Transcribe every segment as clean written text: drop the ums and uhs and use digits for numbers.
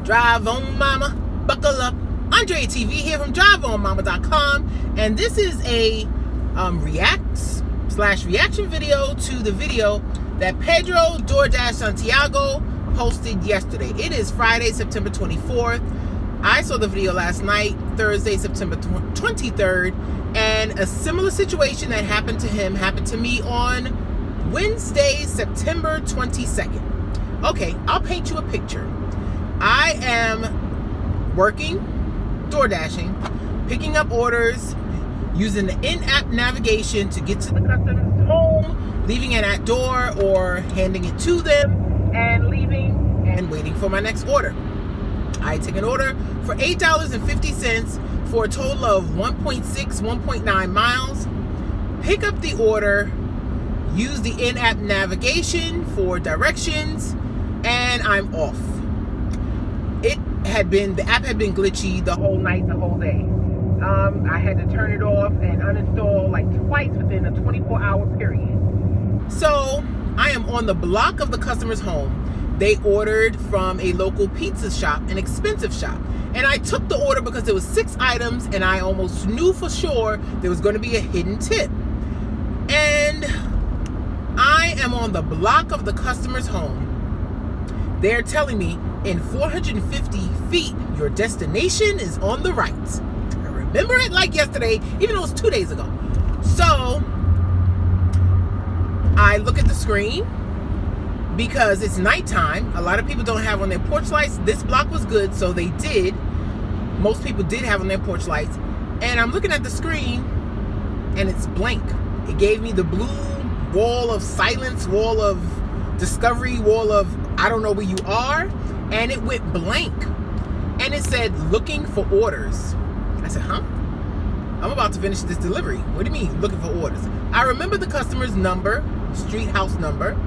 Drive on Mama, buckle up. Andrea TV here from driveonmama.com, and this is a reaction video to the video that Pedro Doordash Santiago posted yesterday. It is Friday, September 24th. I saw the video last night, Thursday, September 23rd, and a similar situation that happened to him happened to me on Wednesday, September 22nd. Okay, I'll paint you a picture. I am working, door dashing, picking up orders, using the in-app navigation to get to the customer's home, leaving it at door or handing it to them, and leaving and waiting for my next order. I take an order for $8.50 for a total of 1.9 miles. Pick up the order, use the in-app navigation for directions, and I'm off. The app had been glitchy the whole night, the whole day. I had to turn it off and uninstall like twice within a 24-hour period. So I am on the block of the customer's home. They ordered from a local pizza shop, an expensive shop. And I took the order because there was 6 items and I almost knew for sure there was going to be a hidden tip. And I am on the block of the customer's home. They're telling me in 450 feet, your destination is on the right. I remember it like yesterday, even though it was 2 days ago. So I look at the screen because it's nighttime. A lot of people don't have on their porch lights. This block was good, so they did. Most people did have on their porch lights. And I'm looking at the screen and it's blank. It gave me the blue wall of silence, wall of discovery, wall of I don't know where you are, and it went blank. And it said looking for orders. I said, huh? I'm about to finish this delivery. What do you mean looking for orders? I remember the customer's number, street house number.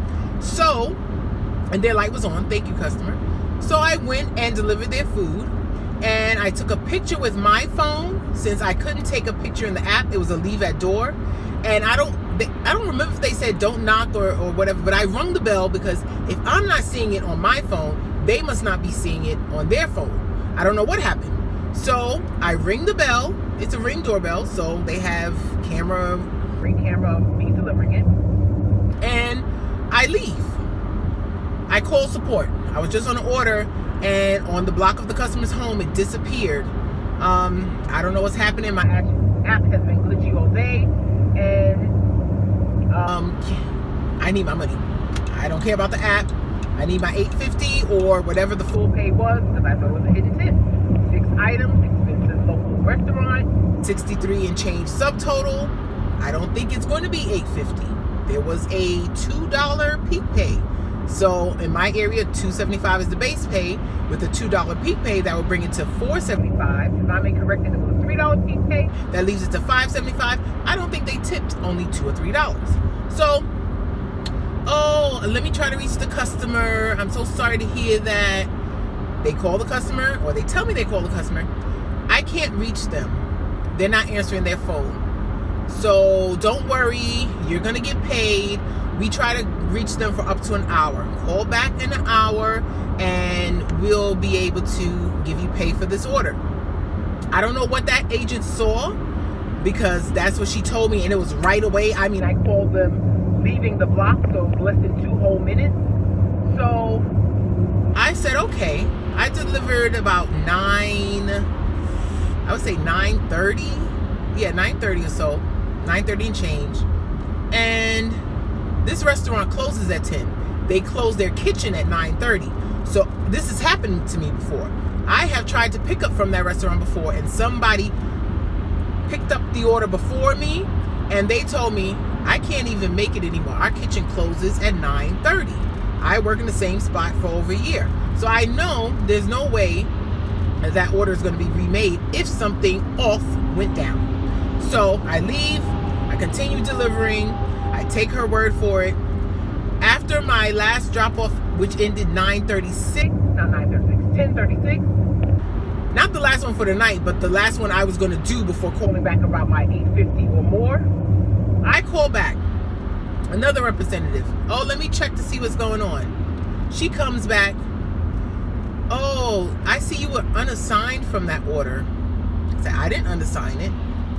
So, and their light was on, thank you customer. So I went and delivered their food, and I took a picture with my phone. Since I couldn't take a picture in the app, it was a leave at door. And I don't remember if they said don't knock or whatever, but I rung the bell because if I'm not seeing it on my phone, they must not be seeing it on their phone. I don't know what happened. So I ring the bell. It's a Ring doorbell, so they have Ring camera of me delivering it. And I leave. I call support. I was just on an order, and on the block of the customer's home, it disappeared. I don't know what's happening. My app has been glitchy all day. And I need my money. I don't care about the app. I need my $8.50 or whatever the full pay was, because I thought it was a hidden tip. 6 items, expensive local restaurant, 63 and change subtotal. I don't think it's going to be $8.50. There was a $2 peak pay. So in my area, $2.75 is the base pay. With a $2 peak pay, that would bring it to $4.75. If I'm incorrect, and it was a $3 peak pay, that leaves it to $5.75. I don't think they tipped only $2 or $3. So, let me try to reach the customer. I'm so sorry to hear that. They call the customer, or they tell me they call the customer. I can't reach them. They're not answering their phone. So don't worry, you're gonna get paid. We try to reach them for up to an hour. Call back in an hour and we'll be able to give you pay for this order. I don't know what that agent saw, because that's what she told me, and it was right away. I mean, I called them leaving the block, so less than 2 whole minutes. So I said, okay. I delivered about 9:30. Yeah, 9:30 or so. 9:30 and change. And this restaurant closes at 10. They close their kitchen at 9:30. So this has happened to me before. I have tried to pick up from that restaurant before, and somebody picked up the order before me, and they told me, I can't even make it anymore. Our kitchen closes at 9:30. I work in the same spot for over a year. So I know there's no way that order is going to be remade if something off went down. So I leave, I continue delivering, I take her word for it. After my last drop off, which ended 10:36, not the last one for the night, but the last one I was going to do before calling back about my $8.50 or more, I call back another representative. Oh, let me check to see what's going on. She comes back. Oh, I see you were unassigned from that order. I said, I didn't unassign it.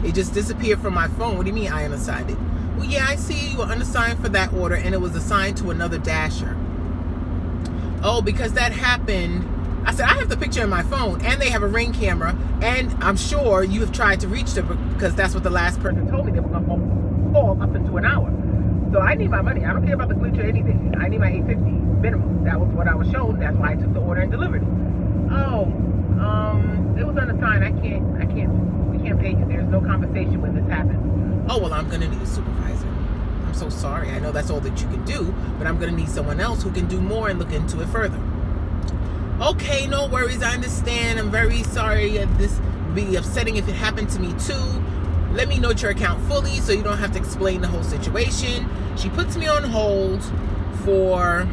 It just disappeared from my phone. What do you mean I unassigned it? Well, yeah, I see you were unassigned for that order and it was assigned to another dasher. Oh, because that happened. I said, I have the picture in my phone and they have a Ring camera and I'm sure you have tried to reach them because that's what the last person told me. They were going to call up into an hour. So I need my money. I don't care about the glitch or anything. I need my $850 minimum. That was what I was shown. That's why I took the order and delivered it. Oh, it was unassigned. We can't pay you. There's no compensation when this happens. Oh, well, I'm going to need a supervisor. I'm so sorry. I know that's all that you can do, but I'm going to need someone else who can do more and look into it further. Okay, no worries. I understand. I'm very sorry. This would be upsetting if it happened to me too. Let me note your account fully so you don't have to explain the whole situation. She puts me on hold for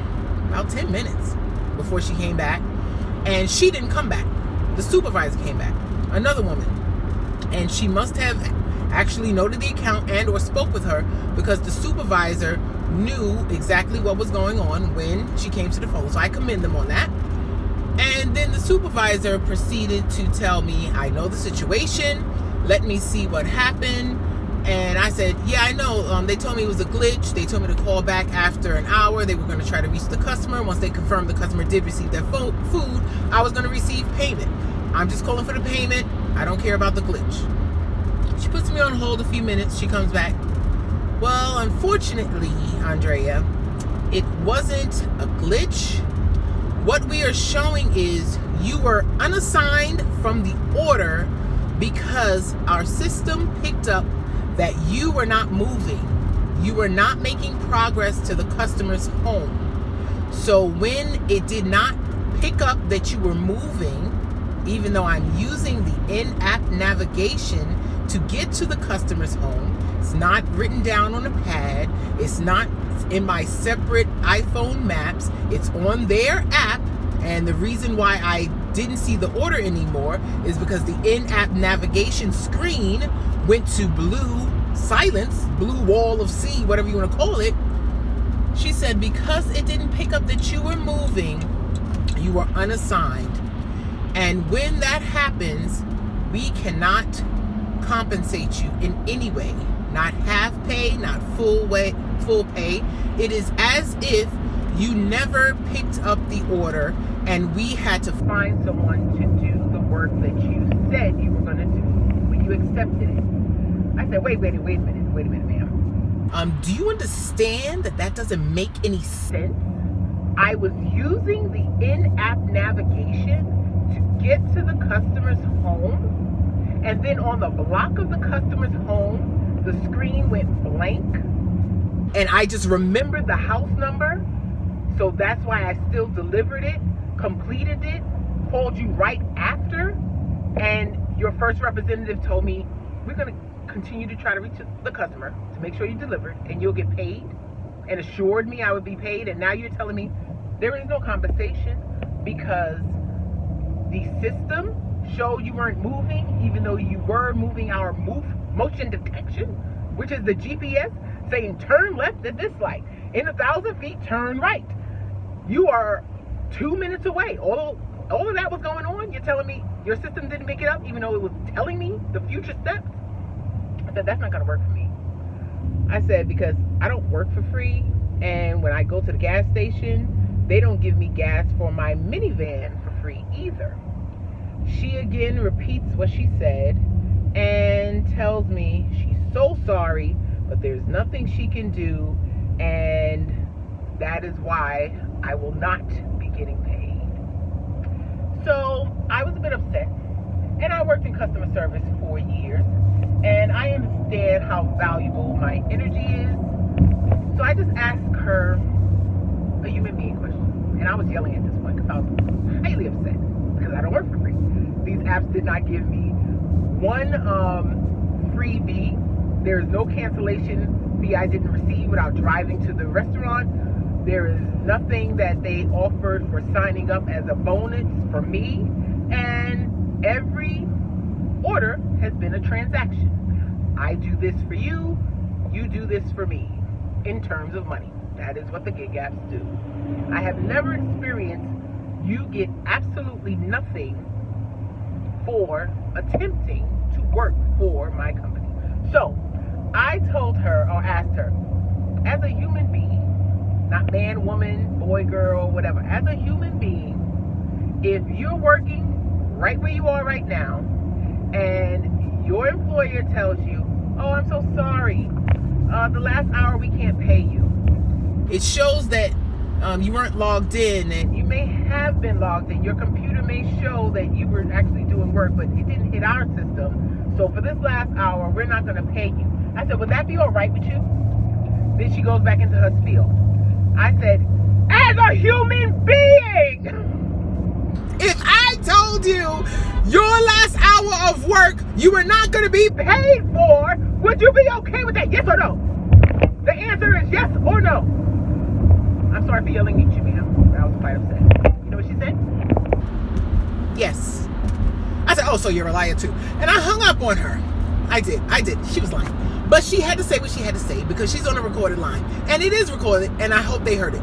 about 10 minutes before she came back. And she didn't come back. The supervisor came back. Another woman. And she must have actually noted the account and or spoke with her because the supervisor knew exactly what was going on when she came to the phone. So I commend them on that. And then the supervisor proceeded to tell me, I know the situation. Let me see what happened. And I said, yeah, I know. They told me it was a glitch. They told me to call back after an hour. They were going to try to reach the customer. Once they confirmed the customer did receive their food, I was going to receive payment. I'm just calling for the payment. I don't care about the glitch. She puts me on hold a few minutes. She comes back. Well, unfortunately, Andrea, it wasn't a glitch. What we are showing is you were unassigned from the order because our system picked up that you were not moving. You were not making progress to the customer's home. So when it did not pick up that you were moving, even though I'm using the in-app navigation to get to the customer's home, it's not written down on a pad, it's not in my separate iPhone maps, it's on their app. And the reason why I didn't see the order anymore is because the in-app navigation screen went to blue silence, blue wall of sea, whatever you want to call it. She said because it didn't pick up that you were moving, you were unassigned. And when that happens, we cannot compensate you in any way. Not half pay, not full pay. It is as if you never picked up the order and we had to find someone to do the work that you said you were going to do when you accepted it. I said, wait a minute, ma'am. Do you understand that doesn't make any sense? I was using the in-app navigation to get to the customer's home, and then on the block of the customer's home, the screen went blank, and I just remembered the house number, so that's why I still delivered it, completed it, called you right after, and your first representative told me, we're going to continue to try to reach the customer to make sure you delivered and you'll get paid, and assured me I would be paid, and now you're telling me there is no compensation because the system showed you weren't moving even though you were moving our motion detection, which is the GPS saying turn left at this light, in 1,000 feet turn right. You are 2 minutes away. All of that was going on. You're telling me your system didn't pick it up even though it was telling me the future steps? I said, that's not going to work for me. I said, because I don't work for free, and when I go to the gas station, they don't give me gas for my minivan for free either. She again repeats what she said and tells me she's so sorry, but there's nothing she can do, and that is why I will not be getting paid. So I was a bit upset, and I worked in customer service for years, and I understand how valuable my energy is. So I just asked her a human being question, and I was yelling at this point because I was highly upset because I don't work for free. These apps did not give me one freebie. There is no cancellation fee I didn't receive without driving to the restaurant. There is nothing that they offered for signing up as a bonus for me, and every order has been a transaction. I do this for you, you do this for me, in terms of money. That is what the gig apps do. I have never experienced you get absolutely nothing for attempting to work for my company. So I told her, or asked her, as a human being, not man, woman, boy, girl, whatever, as a human being, if you're working right where you are right now and your employer tells you, oh, I'm so sorry, the last hour we can't pay you, it shows that you weren't logged in, and you may have been logged in. Your computer may show that you were actually doing work, but it didn't hit our system. So for this last hour, we're not going to pay you. I said, would that be all right with you? Then she goes back into her spiel. I said, as a human being, if I told you your last hour of work you were not going to be paid for, would you be okay with that? Yes or no? The answer is yes or no. I'm sorry for yelling at you, ma'am. I was quite upset. You know what she said? Yes. I said, oh, so you're a liar too. And I hung up on her. I did. She was lying. But she had to say what she had to say because she's on a recorded line. And it is recorded, and I hope they heard it.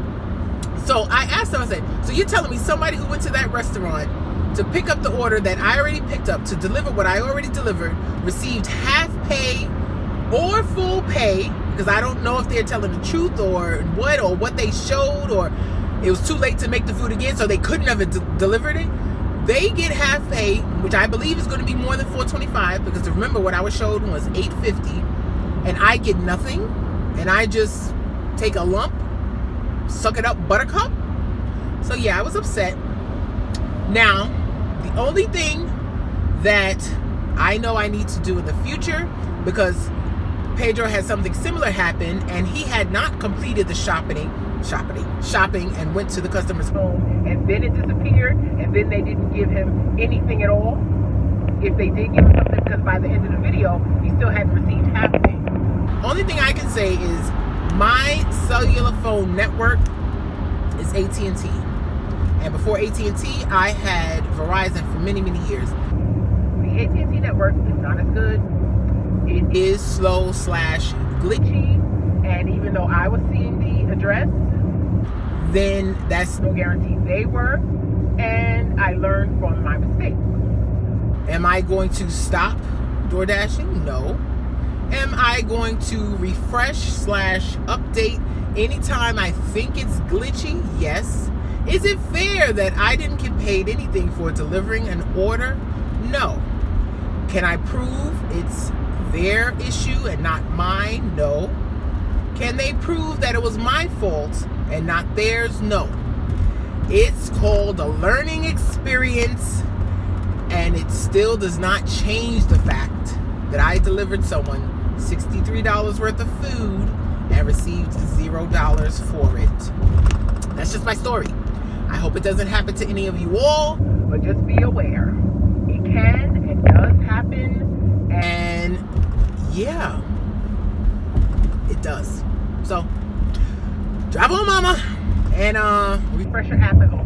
So I asked her, I said, so you're telling me somebody who went to that restaurant to pick up the order that I already picked up, to deliver what I already delivered, received half pay or full pay, because I don't know if they're telling the truth or what they showed, or it was too late to make the food again, so they couldn't have delivered it. They get half pay, which I believe is going to be more than $4.25, because remember what I was showed was $8.50, and I get nothing, and I just take a lump, suck it up, buttercup. So yeah, I was upset. Now, the only thing that I know I need to do in the future, because Pedro had something similar happen, and he had not completed the shopping and went to the customer's home, and then it disappeared, and then they didn't give him anything at all. If they did give him something, because by the end of the video, he still hadn't received half of it. Only thing I can say is my cellular phone network is AT&T. And before AT&T, I had Verizon for many, many years. The AT&T network is not as good. It is slow/glitchy. And even though I was seeing the address, then that's no guarantee they were. And I learned from my mistakes. Am I going to stop Doordashing? No. Am I going to refresh/update anytime I think it's glitchy? Yes. Is it fair that I didn't get paid anything for delivering an order? No. Can I prove it's their issue and not mine? No. Can they prove that it was my fault and not theirs? No. It's called a learning experience, and it still does not change the fact that I delivered someone $63 worth of food and received $0 for it. That's just my story. I hope it doesn't happen to any of you all, but just be aware. It can and does happen, and yeah, it does. So, drive on, mama, and refresh your app at home.